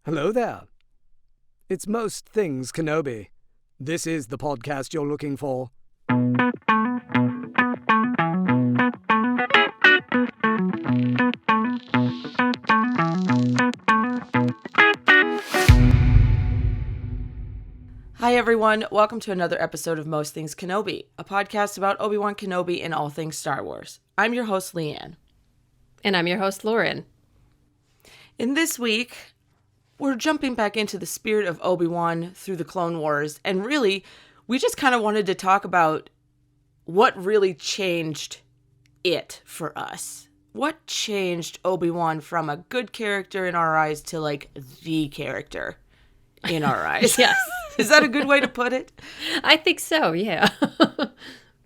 Hello there. It's Most Things Kenobi. This is the podcast you're looking for. Hi everyone, welcome to another episode of Most Things Kenobi, a podcast about Obi-Wan Kenobi and all things Star Wars. I'm your host, Leanne. And I'm your host, Lauren. In this week, we're jumping back into the spirit of Obi-Wan through the Clone Wars, and really, we just kind of wanted to talk about what really changed it for us. What changed Obi-Wan from a good character in our eyes to, like, the character in our eyes? Yes. Is that a good way to put it? I think so, yeah.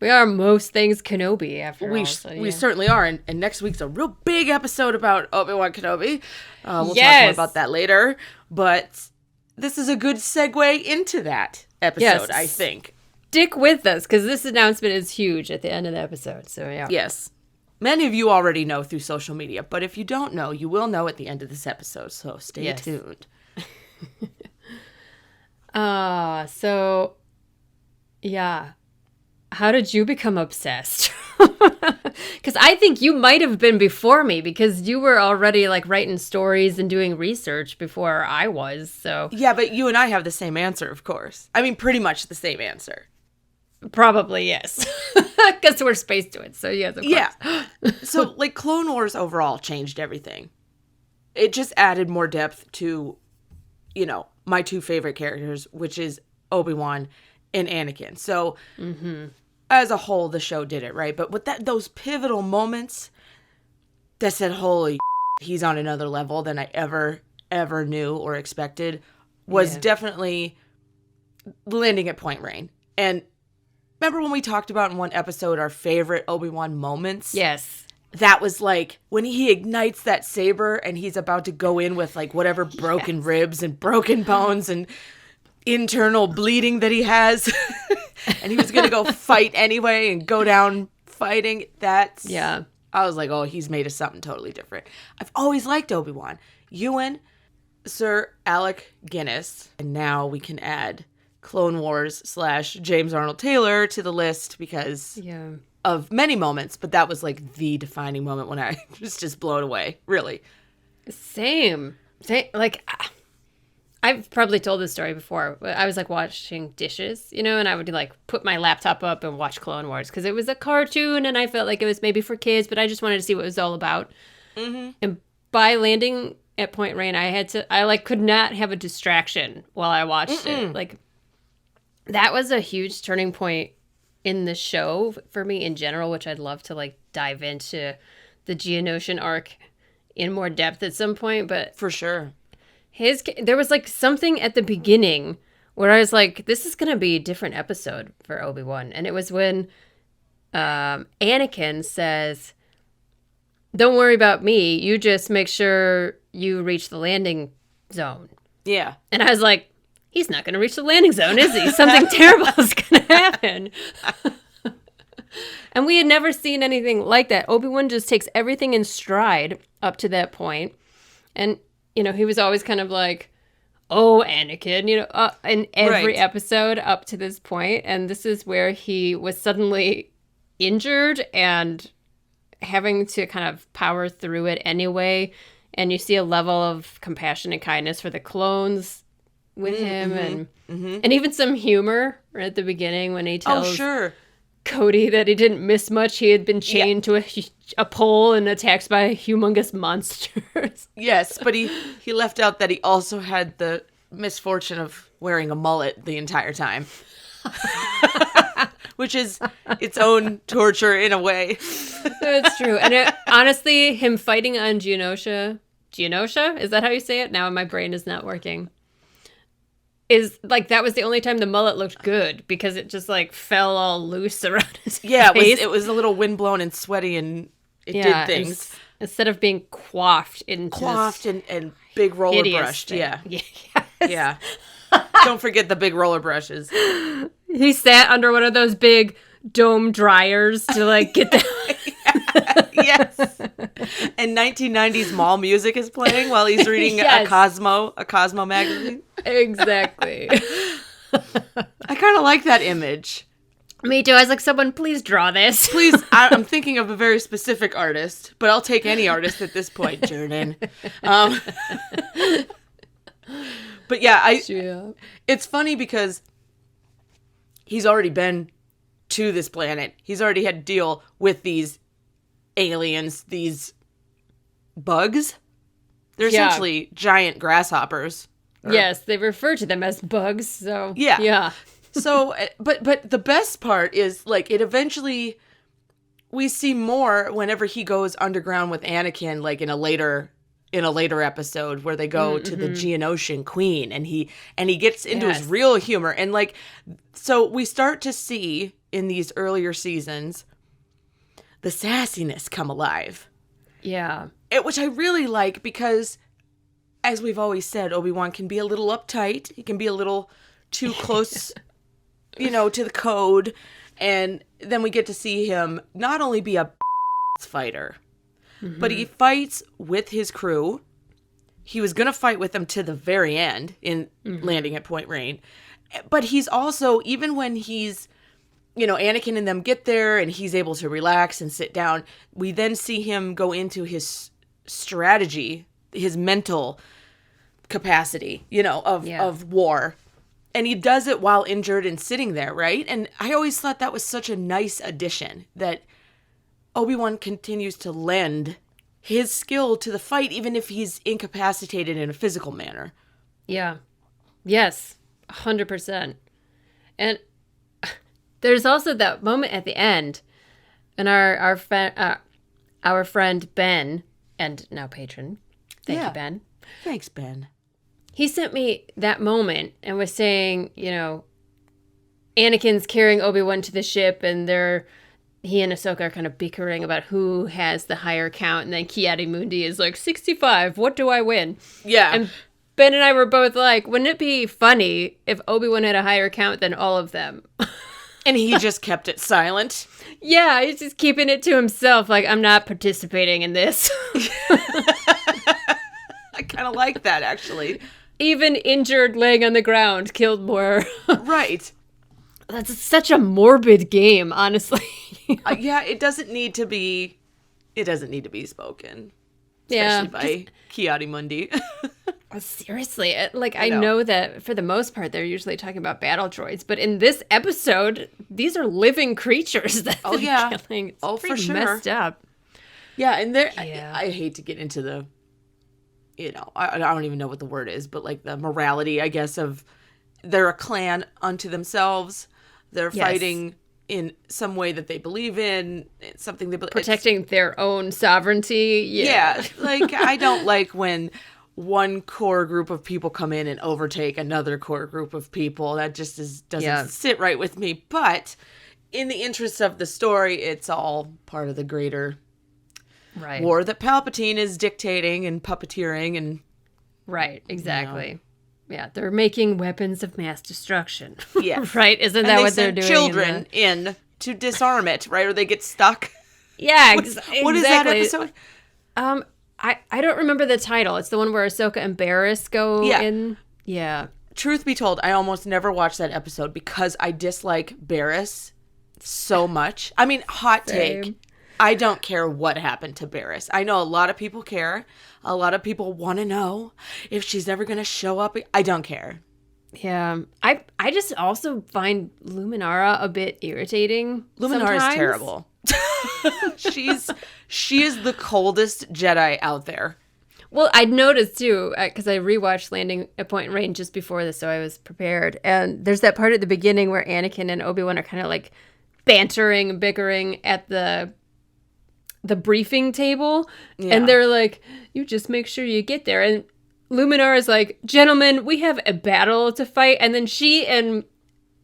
We are Most Things Kenobi, after all. We certainly are, and next week's a real big episode about Obi-Wan Kenobi. We'll talk more about that later, but this is a good segue into that episode, I think. Stick with us, because this announcement is huge at the end of the episode, so yeah. Yes. Many of you already know through social media, but if you don't know, you will know at the end of this episode, so stay tuned. So, yeah. How did you become obsessed? Because I think you might have been before me, because you were already like writing stories and doing research before I was, so. Yeah, but you and I have the same answer, of course. I mean, pretty much the same answer. Probably, yes. Because we're space twins, so yes, of course. Yeah. So, like, Clone Wars overall changed everything. It just added more depth to, you know, my two favorite characters, which is Obi-Wan and Anakin. So, as a whole, the show did it, right? But with those pivotal moments that said, holy he's on another level than I ever knew or expected, was definitely landing at Point Rain. And remember when we talked about in one episode our favorite Obi-Wan moments? Yes. That was like when he ignites that saber and he's about to go in with like whatever broken ribs and broken bones and internal bleeding that he has. And he was going to go fight anyway and go down fighting. I was like, oh, he's made us something totally different. I've always liked Obi-Wan. Ewan, Sir Alec Guinness. And now we can add Clone Wars / James Arnold Taylor to the list because of many moments, but that was like the defining moment when I was just blown away, really. Same. Like, I've probably told this story before. I was like washing dishes, you know, and I would like put my laptop up and watch Clone Wars because it was a cartoon and I felt like it was maybe for kids, but I just wanted to see what it was all about. Mm-hmm. And by landing at Point Rain, I could not have a distraction while I watched it. Like, that was a huge turning point in the show for me in general, which I'd love to like dive into the Geonosian arc in more depth at some point, but for sure. There was like something at the beginning where I was like, this is going to be a different episode for Obi-Wan. And it was when Anakin says, don't worry about me. You just make sure you reach the landing zone. Yeah. And I was like, he's not going to reach the landing zone, is he? Something terrible is going to happen. And we had never seen anything like that. Obi-Wan just takes everything in stride up to that point. And, you know, he was always kind of like, oh, Anakin, you know, in every episode up to this point. And this is where he was suddenly injured and having to kind of power through it anyway. And you see a level of compassion and kindness for the clones with him and even some humor right at the beginning when he tells Cody that he didn't miss much. He had been chained to a pole and attacked by humongous monsters. Yes, but he left out that he also had the misfortune of wearing a mullet the entire time. Which is its own torture in a way. That's true. And honestly, him fighting on Geonosia, is that how you say it? Now my brain is not working. Is like that was the only time the mullet looked good because it just like fell all loose around his face. It was a little windblown and sweaty and it did things instead of being coiffed and big roller brushed. Thing. Yeah. Don't forget the big roller brushes. He sat under one of those big dome dryers to like get the Yes. And 1990s mall music is playing while he's reading Yes. a Cosmo magazine. Exactly. I kind of like that image. Me too. I was like, someone please draw this. Please, I'm thinking of a very specific artist, but I'll take any artist at this point, Jordan. But yeah, Yeah. it's funny because he's already been to this planet. He's already had to deal with these aliens, these bugs. They're essentially giant grasshoppers. Yes, they refer to them as bugs. So Yeah. yeah. So, but the best part is, like, it eventually, we see more whenever he goes underground with Anakin, like in a later episode where they go to the Geonosian Queen, and he gets into his real humor, and like, so we start to see in these earlier seasons the sassiness come alive. Yeah. Which I really like because, as we've always said, Obi-Wan can be a little uptight. He can be a little too close, to the code. And then we get to see him not only be a fighter, but he fights with his crew. He was going to fight with them to the very end in landing at Point Rain. But he's also, even when he's, Anakin and them get there and he's able to relax and sit down, we then see him go into his strategy, his mental capacity, of war. And he does it while injured and sitting there, right? And I always thought that was such a nice addition, that Obi-Wan continues to lend his skill to the fight, even if he's incapacitated in a physical manner. Yeah. Yes. 100%. And there's also that moment at the end, and our friend Ben, and now patron, thank you, Ben. Thanks, Ben. He sent me that moment and was saying, Anakin's carrying Obi-Wan to the ship, and he and Ahsoka are kind of bickering about who has the higher count, and then Ki-Adi-Mundi is like, 65, what do I win? Yeah. And Ben and I were both like, wouldn't it be funny if Obi-Wan had a higher count than all of them? And he just kept it silent. Yeah, he's just keeping it to himself, like, I'm not participating in this. I kind of like that, actually. Even injured, laying on the ground, killed more. Right. That's such a morbid game, honestly. Yeah, it doesn't need to be spoken. Yeah. Especially by Ki-Adi-Mundi. Seriously, I know that for the most part, they're usually talking about battle droids, but in this episode, these are living creatures that they're killing. It's for sure. Messed up. Yeah, and I hate to get into the, I don't even know what the word is, but like the morality, I guess, of they're a clan unto themselves. They're fighting in some way that they believe in. It's something they believe. Protecting their own sovereignty. Yeah. Like, I don't like when one core group of people come in and overtake another core group of people. That just doesn't sit right with me. But in the interest of the story, it's all part of the greater war that Palpatine is dictating and puppeteering. And right, exactly. Yeah, they're making weapons of mass destruction. Yes. Right? Isn't that what they're doing? Children in to disarm it, right? Or they get stuck. Yeah, exactly. What is that episode? I don't remember the title. It's the one where Ahsoka and Barriss go in. Yeah. Truth be told, I almost never watched that episode because I dislike Barriss so much. I mean, hot take. I don't care what happened to Barriss. I know a lot of people care. A lot of people want to know if she's ever going to show up. I don't care. Yeah. I just also find Luminara a bit irritating. Luminara is terrible. She is the coldest Jedi out there. Well, I'd noticed too, because I rewatched Landing at Point Range just before this, so I was prepared. And there's that part at the beginning where Anakin and Obi-Wan are kind of like bantering and bickering at the briefing table. Yeah. And they're like, you just make sure you get there. And Luminara is like, gentlemen, we have a battle to fight. And then she and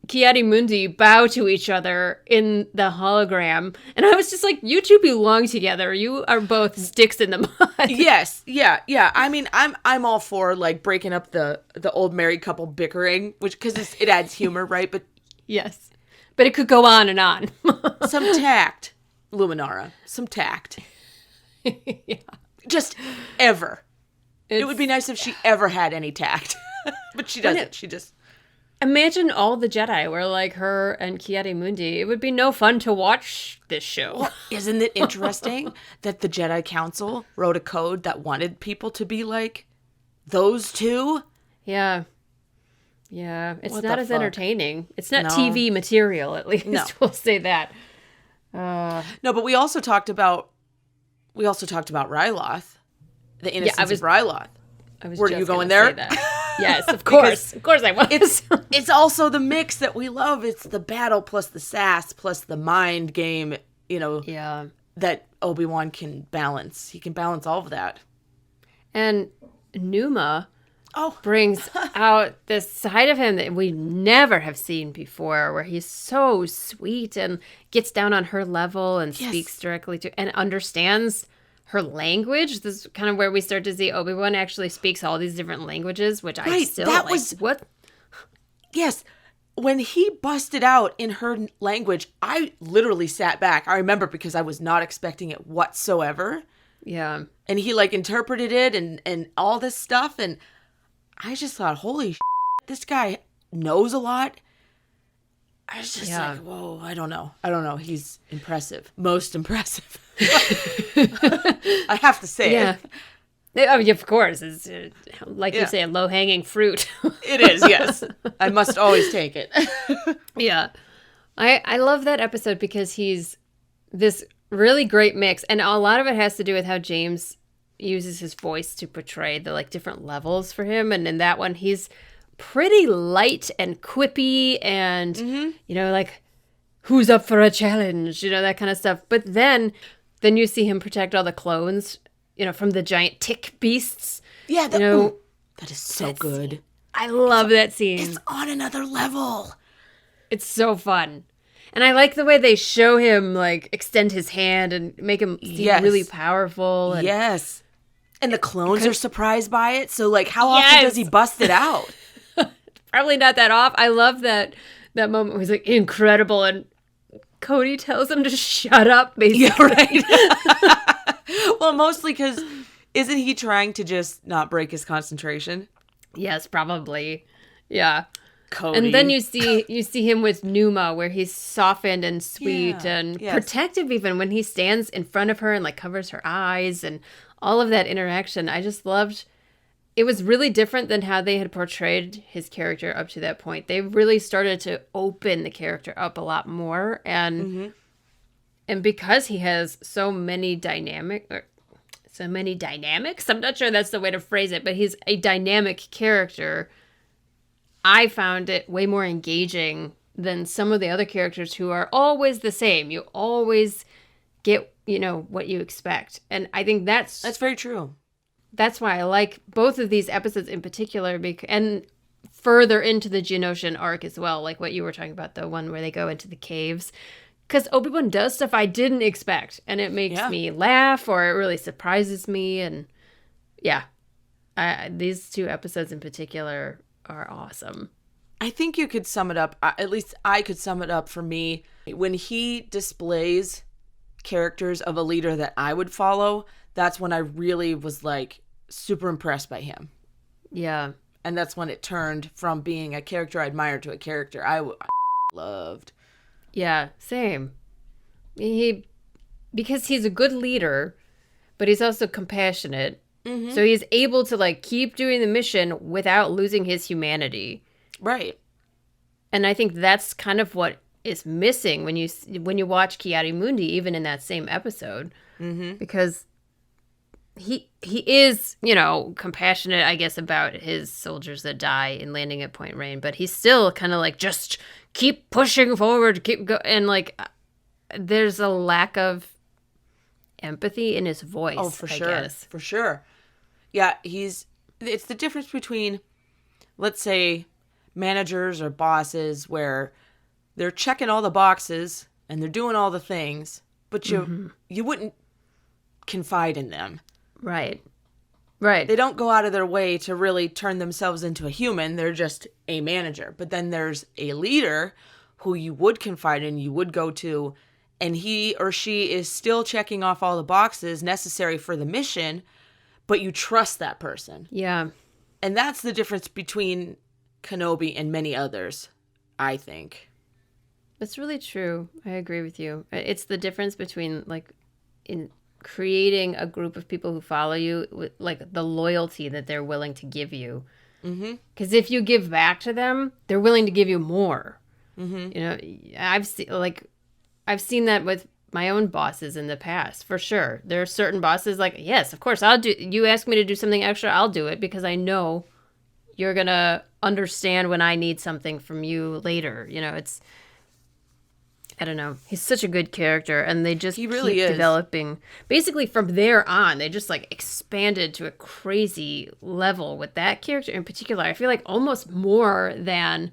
Ki-Adi-Mundi bow to each other in the hologram. And I was just like, you two belong together. You are both sticks in the mud. Yes. Yeah. Yeah. I mean, I'm all for like breaking up the old married couple bickering, which because it adds humor, right? But yes. But it could go on and on. Some tact. Luminara some tact. Yeah. Just ever. It would be nice if she ever had any tact. But she doesn't. She just... Imagine all the Jedi were like her and Ki-Adi-Mundi. It would be no fun to watch this show. Well, isn't it interesting that the Jedi Council wrote a code that wanted people to be like those two? Yeah. Yeah. It's What not the as fuck? entertaining. It's not No. TV material, at least. No. We'll say that. No, but we also talked about Ryloth. The innocence of Ryloth. I was Were just you going gonna there? say that. Yes, of course. Of course I was. It's also the mix that we love. It's the battle plus the sass plus the mind game, Yeah. that Obi-Wan can balance. He can balance all of that. And Numa Oh, brings out this side of him that we never have seen before, where he's so sweet and gets down on her level and Yes. speaks directly to and understands her language. This is kind of where we start to see Obi-Wan actually speaks all these different languages, which I Right, still that like. was- What? yes. When he busted out in her language, I literally sat back. I remember because I was not expecting it whatsoever. Yeah. And he interpreted it and all this stuff. And I just thought, holy shit, this guy knows a lot. I was just Yeah. like, whoa, I don't know. He's impressive. Most impressive. I have to say Yeah. it. I mean, of course. It's like you Yeah. say, low-hanging fruit. It is, yes. I must always take it. Yeah. I love that episode because he's this really great mix. And a lot of it has to do with how James uses his voice to portray the different levels for him. And in that one, he's pretty light and quippy and, who's up for a challenge, that kind of stuff. But then you see him protect all the clones, from the giant tick beasts. Yeah, that is so good. I love that scene. It's on another level. It's so fun. And I like the way they show him extend his hand and make him seem Yes. really powerful. And Yes. And the clones are surprised by it. So how often does he bust it out? probably not that off. I love that moment where he's like, incredible. And Cody tells him to shut up, basically. Yeah, right. Well, mostly because isn't he trying to just not break his concentration? Yes, probably. Yeah. Cody. And then you see him with Numa, where he's softened and sweet Yeah, and yes. protective, even when he stands in front of her and covers her eyes and all of that interaction. I just loved. It was really different than how they had portrayed his character up to that point. They really started to open the character up a lot more, and because he has so many dynamics. I'm not sure that's the way to phrase it, but he's a dynamic character. I found it way more engaging than some of the other characters who are always the same. You always get, what you expect. And I think that's very true. That's why I like both of these episodes in particular, and further into the Geonosian arc as well, like what you were talking about, the one where they go into the caves. Because Obi-Wan does stuff I didn't expect, and it makes me laugh, or it really surprises me. And yeah, these two episodes in particular are awesome. I think you could sum it up, at least I could sum it up for me. When he displays characters of a leader that I would follow, that's when I really was super impressed by him. Yeah. And that's when it turned from being a character I admired to a character I loved. Yeah, same. Because he's a good leader, but he's also compassionate. Mm-hmm. So he's able to keep doing the mission without losing his humanity. Right. And I think that's kind of what is missing when you watch Ki-Adi-Mundi, even in that same episode. Mm-hmm. Because he is, compassionate, I guess, about his soldiers that die in Landing at Point Rain, but he's still kind of just keep pushing forward, keep go, and there's a lack of empathy in his voice. Oh, for sure. I guess. For sure. Yeah, it's the difference between, let's say, managers or bosses where they're checking all the boxes and they're doing all the things, but you wouldn't confide in them. Right. Right. They don't go out of their way to really turn themselves into a human. They're just a manager. But then there's a leader who you would confide in, you would go to, and he or she is still checking off all the boxes necessary for the mission, but you trust that person. Yeah. And that's the difference between Kenobi and many others, I think. That's really true. I agree with you. It's the difference between, like, in creating a group of people who follow you, with, like, the loyalty that they're willing to give you. Because if you give back to them, they're willing to give you more. You know, I've seen that with my own bosses in the past, for sure. There are certain bosses like, yes, of course, I'll do. You ask me to do something extra, I'll do it because I know you're gonna understand when I need something from you later. You know, it's. I don't know. He's such a good character, and they just He really keep is. developing. Basically, from there on, they just like expanded to a crazy level with that character in particular. I feel like almost more than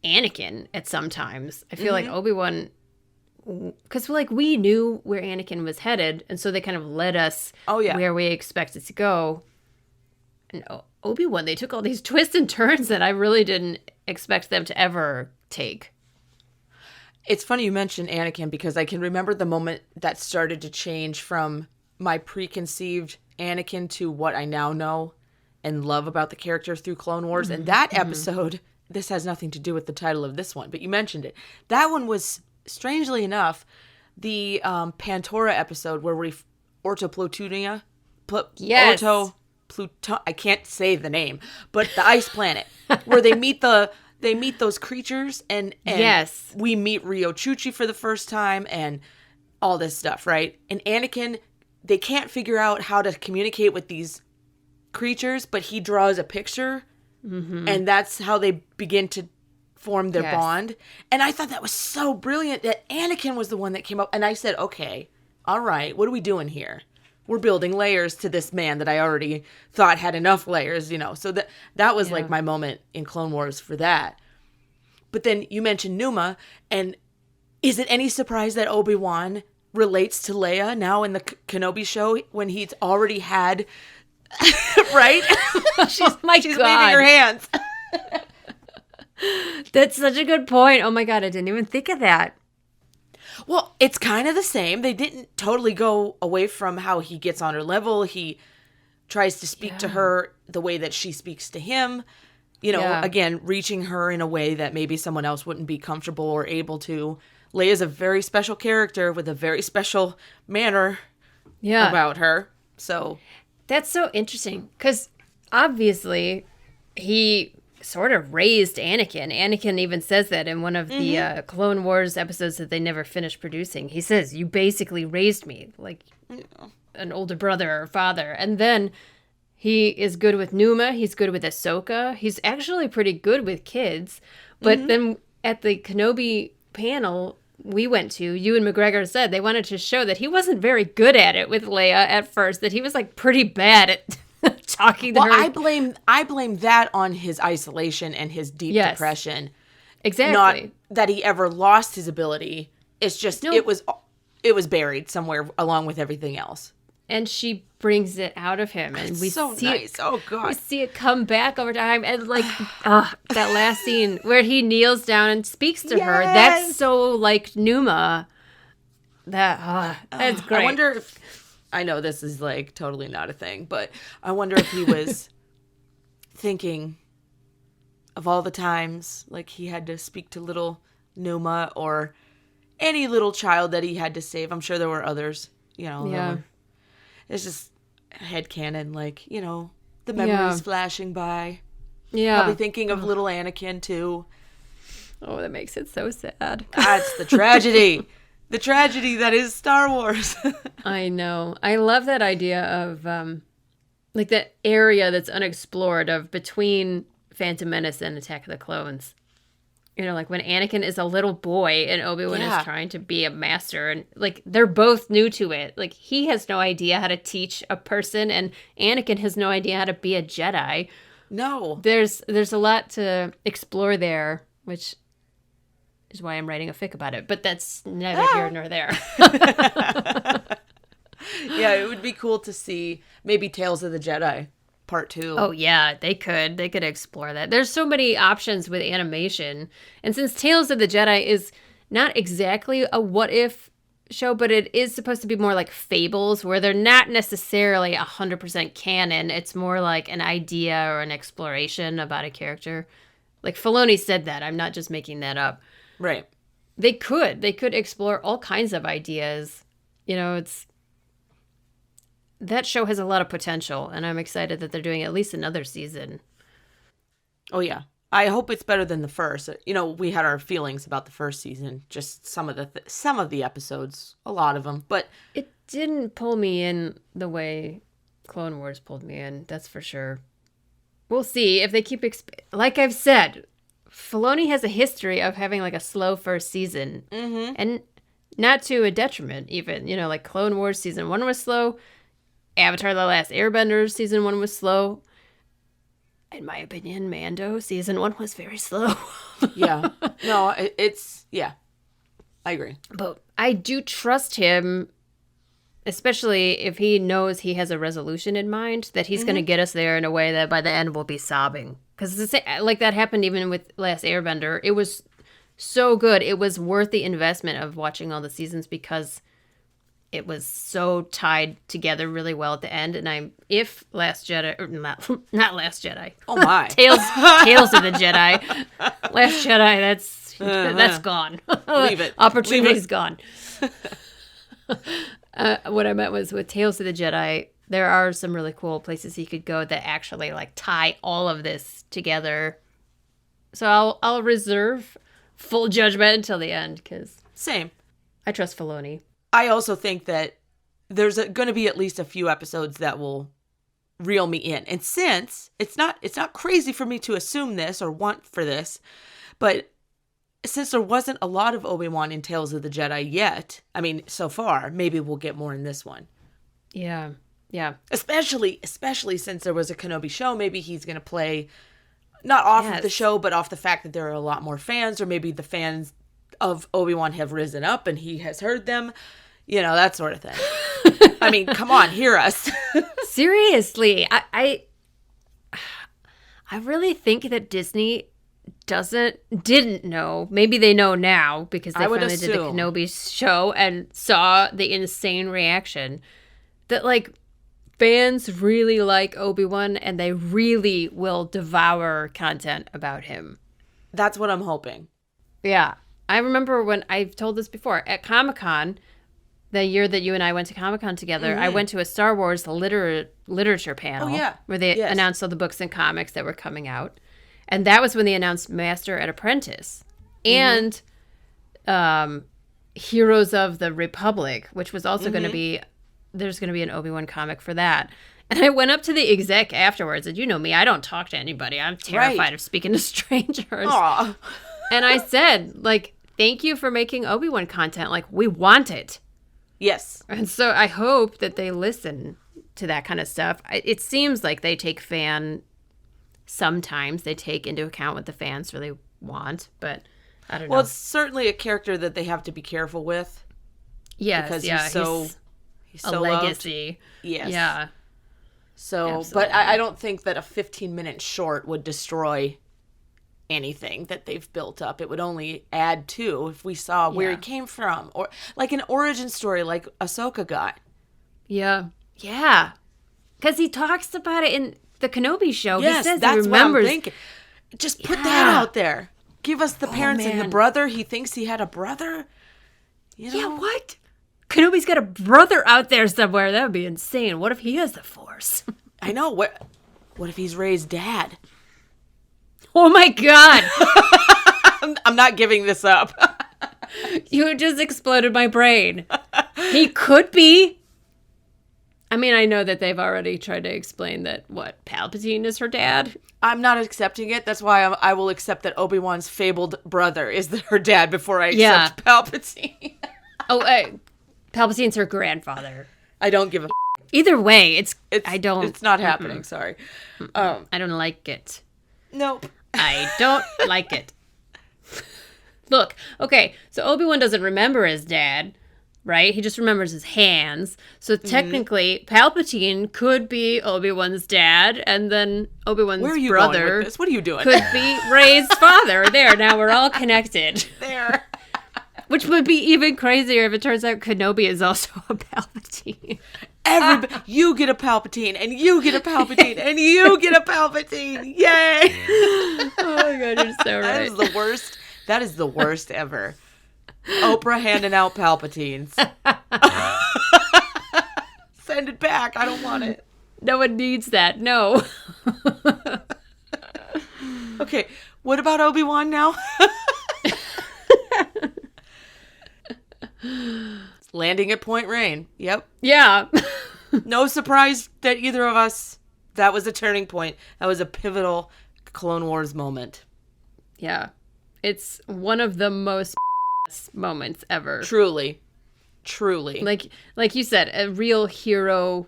Anakin at some times. I feel like Obi-Wan, because like we knew where Anakin was headed, and so they kind of led us where we expected to go. And Obi-Wan, they took all these twists and turns that I really didn't expect them to ever take. It's funny you mentioned Anakin because I can remember the moment that started to change from my preconceived Anakin to what I now know and love about the character through Clone Wars. And that episode, this has nothing to do with the title of this one, but you mentioned it. That one was, strangely enough, the Pantora episode where we Orto Plutonia. Yes. Orto Pluton. I can't say the name, but the ice planet where they meet those creatures and yes, we meet Rio Chuchi for the first time and all this stuff, right? And Anakin, they can't figure out how to communicate with these creatures, but he draws a picture and that's how they begin to form their bond. And I thought that was so brilliant that Anakin was the one that came up. And I said, okay, all right, what are we doing here? We're building layers to this man that I already thought had enough layers, you know. So that was like my moment in Clone Wars for that. But then you mentioned Numa, and is it any surprise that Obi-Wan relates to Leia now in the Kenobi show when he's already had, right? she's waving her hands. That's such a good point. Oh my God, I didn't even think of that. Well, it's kind of the same. They didn't totally go away from how he gets on her level. He tries to speak to her the way that she speaks to him. You know, again, reaching her in a way that maybe someone else wouldn't be comfortable or able to. Leia's a very special character with a very special manner about her. So that's so interesting because obviously he sort of raised Anakin. Anakin even says that in one of the Clone Wars episodes that they never finished producing. He says, you basically raised me like an older brother or father. And then he is good with Numa. He's good with Ahsoka. He's actually pretty good with kids. But then at the Kenobi panel we went to, you and McGregor said they wanted to show that he wasn't very good at it with Leia at first, that he was like pretty bad at talking to her. I blame that on his isolation and his deep depression. Exactly. Not that he ever lost his ability. It's just it was buried somewhere along with everything else. And she brings it out of him, and we so see nice. it. Oh God, we see it come back over time, and like that last scene where he kneels down and speaks to her. That's so like Numa. That's great. I wonder if, I know this is like totally not a thing, but I wonder if he was thinking of all the times like he had to speak to little Numa or any little child that he had to save. I'm sure there were others, you know. Yeah. It's just headcanon, like, you know, the memories flashing by. Yeah. Probably thinking of little Anakin, too. Oh, that makes it so sad. That's the tragedy. The tragedy that is Star Wars. I know. I love that idea of, like, that area that's unexplored of between Phantom Menace and Attack of the Clones. You know, like when Anakin is a little boy and Obi-Wan is trying to be a master, and like they're both new to it. Like he has no idea how to teach a person, and Anakin has no idea how to be a Jedi. No. There's a lot to explore there, which is why I'm writing a fic about it. But that's neither here nor there. Yeah, it would be cool to see maybe Tales of the Jedi Part 2. Oh, yeah, they could explore that. There's so many options with animation. And since Tales of the Jedi is not exactly a what if show, but it is supposed to be more like fables where they're not necessarily 100% canon. It's more like an idea or an exploration about a character. Like Filoni said that. I'm not just making that up. Right. They could explore all kinds of ideas. That show has a lot of potential, and I'm excited that they're doing at least another season. Oh, yeah. I hope it's better than the first. We had our feelings about the first season, just some of the episodes, a lot of them, but it didn't pull me in the way Clone Wars pulled me in, that's for sure. We'll see if they keep like I've said, Filoni has a history of having like a slow first season, and not to a detriment even. Like Clone Wars season 1 was slow, Avatar: The Last Airbender season 1 was slow. In my opinion, Mando season 1 was very slow. Yeah. No, yeah. I agree. But I do trust him, especially if he knows he has a resolution in mind, that he's going to get us there in a way that by the end we'll be sobbing. Because like that happened even with Last Airbender. It was so good. It was worth the investment of watching all the seasons because it was so tied together really well at the end. And if Last Jedi, or not Last Jedi. Oh my. Tales of the Jedi. Last Jedi, that's gone. Leave it. Opportunity's gone. What I meant was with Tales of the Jedi, there are some really cool places he could go that actually like tie all of this together. So I'll reserve full judgment until the end because Same. I trust Filoni. I also think that there's going to be at least a few episodes that will reel me in. And since it's not crazy for me to assume this or want for this, but since there wasn't a lot of Obi-Wan in Tales of the Jedi yet, I mean, so far, maybe we'll get more in this one. Yeah. Yeah. Especially since there was a Kenobi show, maybe he's going to play not off of the show, but off the fact that there are a lot more fans, or maybe the fans of Obi-Wan have risen up and he has heard them, that sort of thing. I mean, come on, hear us. Seriously, I really think that Disney didn't know. Maybe they know now because they finally did the Kenobi show and saw the insane reaction that like fans really like Obi-Wan and they really will devour content about him. That's what I'm hoping. Yeah. I remember when I've told this before at Comic-Con, the year that you and I went to Comic-Con together, I went to a Star Wars literature panel where they announced all the books and comics that were coming out. And that was when they announced Master and Apprentice and Heroes of the Republic, which was also going to be, there's going to be an Obi-Wan comic for that. And I went up to the exec afterwards, and you know me, I don't talk to anybody. I'm terrified of speaking to strangers. Aww. And I said, like, thank you for making Obi-Wan content. Like, we want it. Yes. And so I hope that they listen to that kind of stuff. It seems like they sometimes they take into account what the fans really want, but I don't know. Well, it's certainly a character that they have to be careful with. Yes, because he's a so legacy. Loved. Yes. Yeah. So, absolutely. But I don't think that a 15-minute short would destroy anything that they've built up. It would only add to if we saw where he came from, or like an origin story like Ahsoka got. Yeah. Yeah. Because he talks about it in the Kenobi show. Yes, he says that's he remembers. what I'm thinking. Just put that out there. Give us the parents and the brother. He thinks he had a brother. Yeah, what? Kenobi's got a brother out there somewhere. That would be insane. What if he has the Force? I know. What if he's Rey's dad? Oh my God. I'm not giving this up. You just exploded my brain. He could be. I mean, I know that they've already tried to explain that, Palpatine is her dad? I'm not accepting it. That's why I will accept that Obi-Wan's fabled brother is her dad before I accept Palpatine. Palpatine's her grandfather. I don't give a Either way, it's not happening. Sorry. I don't like it. Nope. I don't like it. Look, okay, so Obi-Wan doesn't remember his dad, right? He just remembers his hands. So technically, Palpatine could be Obi-Wan's dad, and then Obi-Wan's Where are you brother going with this? What are you doing? could be Rey's father. There, now we're all connected. There. Which would be even crazier if it turns out Kenobi is also a Palpatine. You get a Palpatine, and you get a Palpatine, and you get a Palpatine. Yay! Oh my god, you're so right. That is the worst. That is the worst ever. Oprah handing out Palpatines. Send it back. I don't want it. No one needs that. No. Okay, what about Obi-Wan now? Landing at Point Rain. Yep. Yeah. No surprise that either of us, that was a turning point. That was a pivotal Clone Wars moment. Yeah. It's one of the most moments ever. Truly. Like you said, a real hero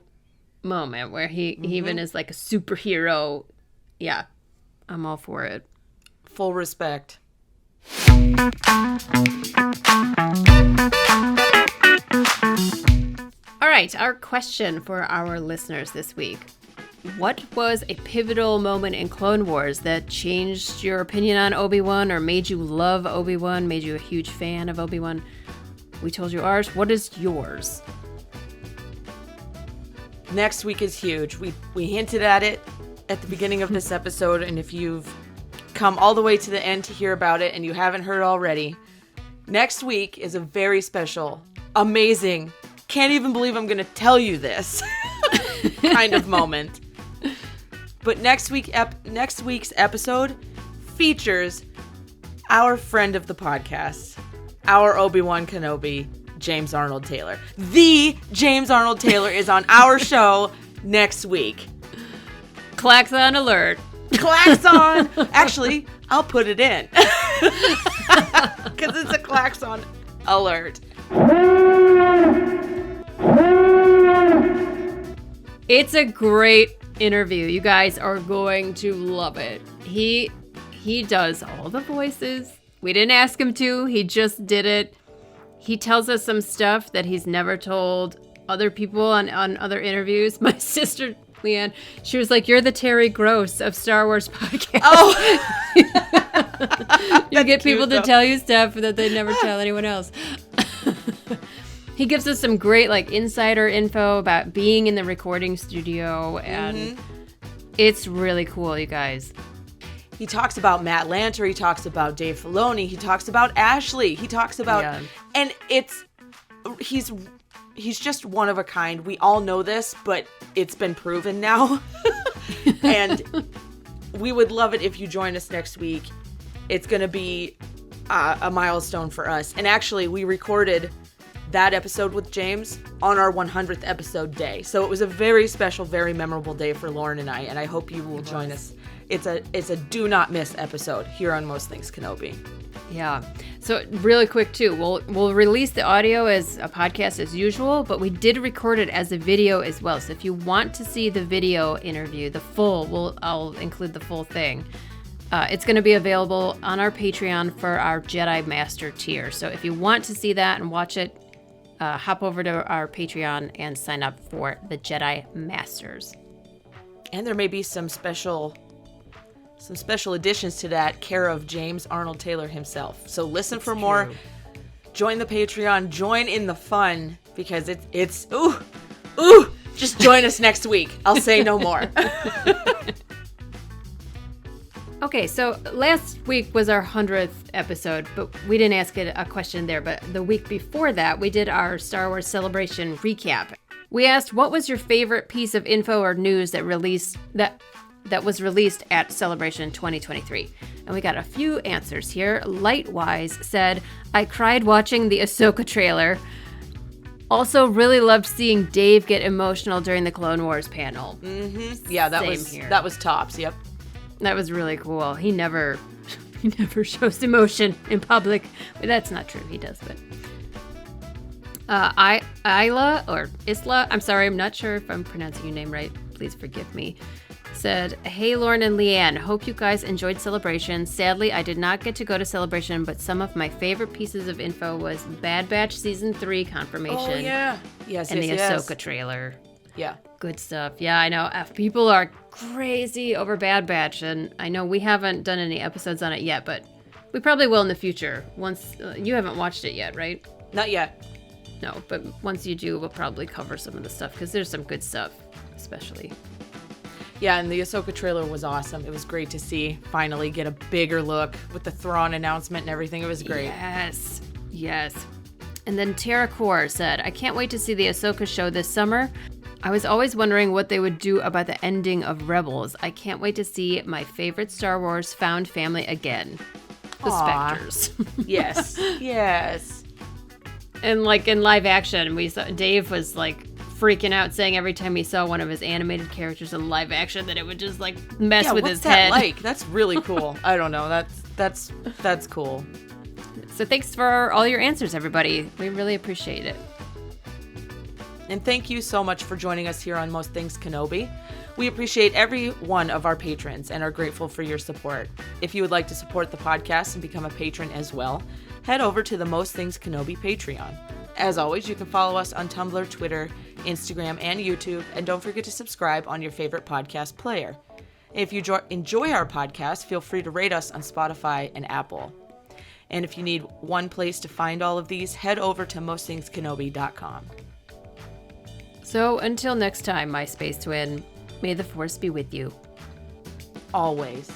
moment where he even is like a superhero. Yeah. I'm all for it. Full respect. All right, our question for our listeners this week. What was a pivotal moment in Clone Wars that changed your opinion on Obi-Wan or made you love Obi-Wan, made you a huge fan of Obi-Wan? We told you ours. What is yours? Next week is huge. We hinted at it at the beginning of this episode, and if you've come all the way to the end to hear about it and you haven't heard already, next week is a very special, amazing, can't even believe I'm going to tell you this kind of moment. But next week's episode features our friend of the podcast, our Obi-Wan Kenobi, James Arnold Taylor. The James Arnold Taylor is on our show next week. Klaxon alert. Klaxon! Actually, I'll put it in. Because it's a klaxon alert. It's a great interview. You guys are going to love it. He does all the voices. We didn't ask him to. He just did it. He tells us some stuff that he's never told other people on other interviews. My sister, Leanne, she was like, "You're the Terry Gross of Star Wars podcast." Oh! You get people to tell you stuff that they never tell anyone else. He gives us some great insider info about being in the recording studio, and it's really cool, you guys. He talks about Matt Lanter, he talks about Dave Filoni, he talks about Ashley, he talks about and he's just one of a kind. We all know this, but it's been proven now. And we would love it if you join us next week. It's going to be a milestone for us. And actually, we recorded that episode with James on our 100th episode day. So it was a very special, very memorable day for Lauren and I hope you will join us. It's a do not miss episode here on Most Things Kenobi. Yeah. So really quick too, we'll release the audio as a podcast as usual, but we did record it as a video as well. So if you want to see the video interview, I'll include the full thing. It's going to be available on our Patreon for our Jedi Master tier. So if you want to see that and watch it, hop over to our Patreon and sign up for the Jedi Masters. And there may be some special additions to that, care of James Arnold Taylor himself. So listen for more. Join the Patreon. Join in the fun, because it's just join us next week. I'll say no more. Okay, so last week was our 100th episode, but we didn't ask it a question there. But the week before that, we did our Star Wars Celebration recap. We asked, what was your favorite piece of info or news that was released at Celebration 2023? And we got a few answers here. Lightwise said, I cried watching the Ahsoka trailer. Also really loved seeing Dave get emotional during the Clone Wars panel. Mm-hmm. Yeah, that was tops. Yep. That was really cool. He never shows emotion in public. Well, that's not true. He does, but Isla, I'm sorry, I'm not sure if I'm pronouncing your name right. Please forgive me. Said, hey, Lauren and Leanne, hope you guys enjoyed Celebration. Sadly, I did not get to go to Celebration, but some of my favorite pieces of info was Bad Batch Season 3 confirmation. Oh, yeah. Yes, and the yes. Ahsoka trailer. Yeah. Good stuff. Yeah, I know. People are crazy over Bad Batch, and I know we haven't done any episodes on it yet, but We probably will in the future. Once you haven't watched it yet, right? Not yet. No, but once you do, we'll probably cover some of the stuff because there's some good stuff, especially. Yeah, and the Ahsoka trailer was awesome. It was great to see finally get a bigger look with the Thrawn announcement and everything. It was great. Yes. And then Tara Core said, I can't wait to see the Ahsoka show this summer. I was always wondering what they would do about the ending of Rebels. I can't wait to see my favorite Star Wars found family again. The Aw. Spectres. Yes. And like in live action, Dave was like freaking out, saying every time he saw one of his animated characters in live action that it would just like mess with his head. Like? That's really cool. I don't know. That's cool. So thanks for all your answers, everybody. We really appreciate it. And thank you so much for joining us here on Most Things Kenobi. We appreciate every one of our patrons and are grateful for your support. If you would like to support the podcast and become a patron as well, head over to the Most Things Kenobi Patreon. As always, you can follow us on Tumblr, Twitter, Instagram, and YouTube, and don't forget to subscribe on your favorite podcast player. If you enjoy our podcast, feel free to rate us on Spotify and Apple. And if you need one place to find all of these, head over to mostthinkskenobi.com. So until next time, my space twin, may the force be with you. Always.